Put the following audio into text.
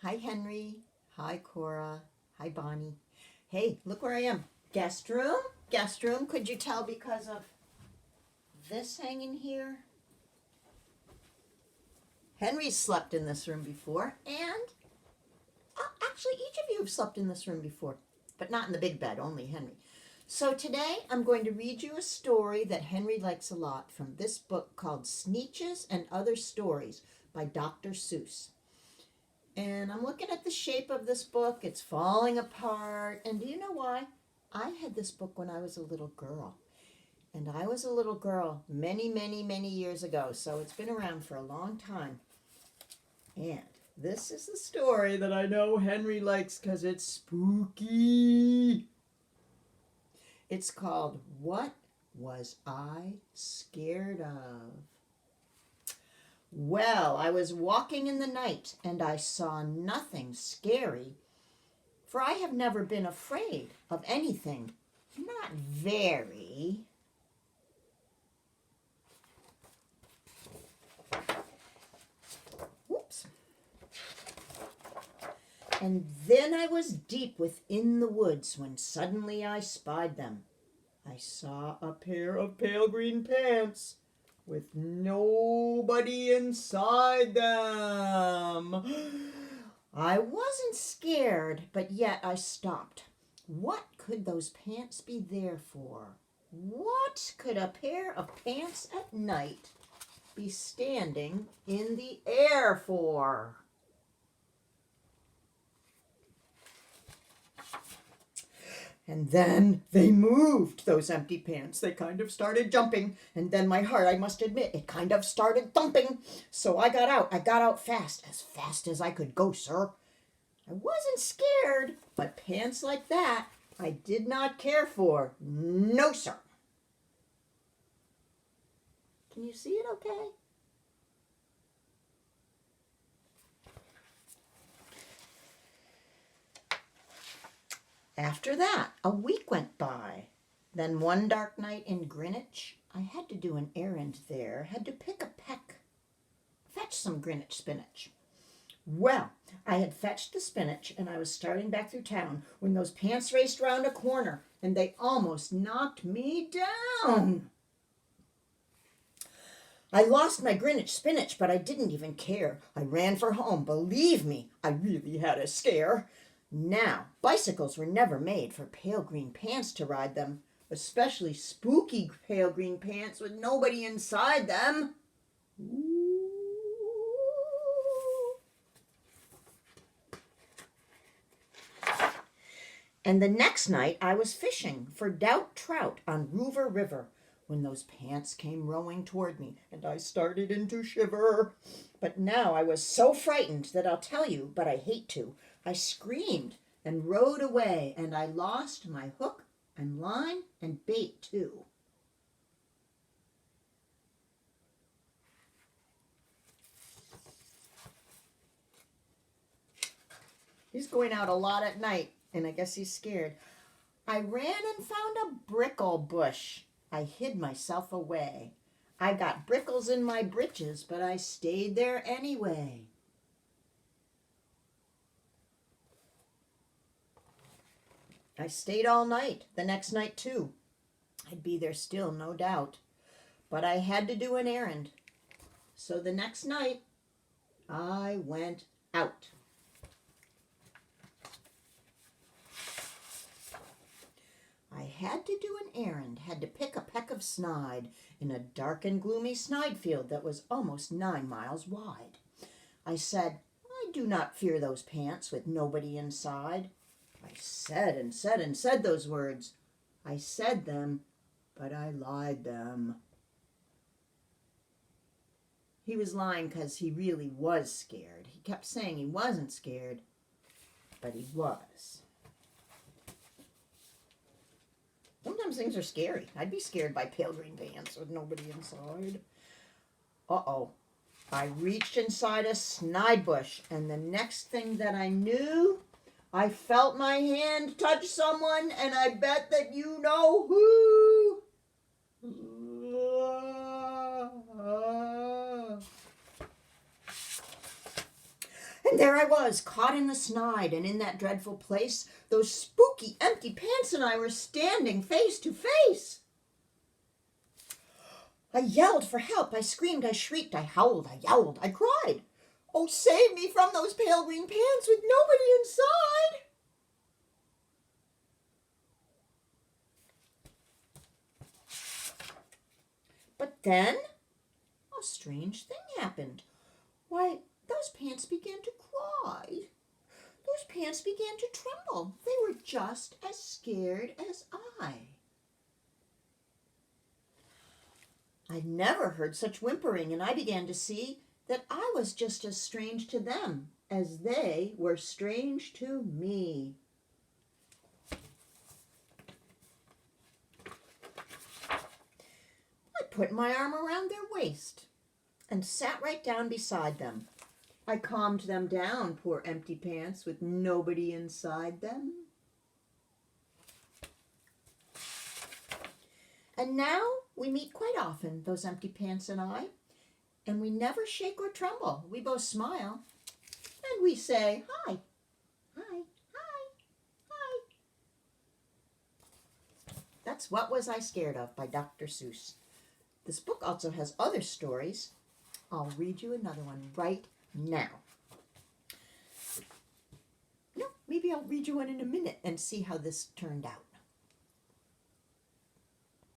Hi, Henry. Hi, Cora. Hi, Bonnie. Hey, look where I am. Guest room? Guest room. Could you tell because of this hanging here? Henry's slept in this room before, and actually, each of you have slept in this room before, but not in the big bed, only Henry. So today I'm going to read you a story that Henry likes a lot from this book called Sneetches and Other Stories by Dr. Seuss. And I'm looking at the shape of this book. It's falling apart. And do you know why? I had this book when I was a little girl. And I was a little girl many, many, many years ago. So it's been around for a long time. And this is the story that I know Henry likes because it's spooky. It's called What Was I Scared of? Well, I was walking in the night, and I saw nothing scary, for I have never been afraid of anything. Not very. Whoops. And then I was deep within the woods when suddenly I spied them. I saw a pair of pale green pants with nobody inside them. I wasn't scared, but yet I stopped. What could those pants be there for? What could a pair of pants at night be standing in the air for? And then they moved, those empty pants. They kind of started jumping. And then my heart, I must admit, it kind of started thumping. So I got out. I got out fast as I could go, sir. I wasn't scared, but pants like that I did not care for. No, sir. Can you see it okay? After that, a week went by. Then one dark night in Greenwich, I had to do an errand there, had to fetch some Greenwich spinach. Well, I had fetched the spinach, and I was starting back through town when those pants raced round a corner, and they almost knocked me down. I lost my Greenwich spinach, but I didn't even care. I ran for home. Believe me, I really had a scare. Now, bicycles were never made for pale green pants to ride them, especially spooky pale green pants with nobody inside them. Ooh. And the next night I was fishing for doubt trout on Rover River when those pants came rowing toward me, and I started into shiver. But now I was so frightened that I'll tell you, but I hate to. I screamed and rowed away, and I lost my hook and line and bait too. He's going out a lot at night, and I guess he's scared. I ran and found a brickle bush. I hid myself away. I got brickles in my britches, but I stayed there anyway. I stayed all night, the next night too. I'd be there still, no doubt. But I had to do an errand. So the next night, I went out. I had to do an errand, had to pick a peck of snide in a dark and gloomy snide field that was almost 9 miles wide. I said, I do not fear those pants with nobody inside. I said and said and said those words. I said them, but I lied them. He was lying because he really was scared. He kept saying he wasn't scared, but he was. Sometimes things are scary. I'd be scared by pale green pants with nobody inside. Uh-oh. I reached inside a snide bush, and the next thing that I knew, I felt my hand touch someone, and I bet that you know who. And there I was, caught in the snide, and in that dreadful place, those spooky empty pants and I were standing face to face. I yelled for help, I screamed, I shrieked, I howled, I yowled, I cried. Oh, save me from those pale green pants with nobody inside. But then a strange thing happened. Why, those pants began to cry. Those pants began to tremble. They were just as scared as I. I'd never heard such whimpering, and I began to see that I was just as strange to them as they were strange to me. I put my arm around their waist and sat right down beside them. I calmed them down, poor empty pants with nobody inside them. And now we meet quite often, those empty pants and I, and we never shake or tremble. We both smile, and we say, hi, hi, hi, hi. That's What Was I Scared Of by Dr. Seuss. This book also has other stories. I'll read you another one right now. No, maybe I'll read you one in a minute and see how this turned out.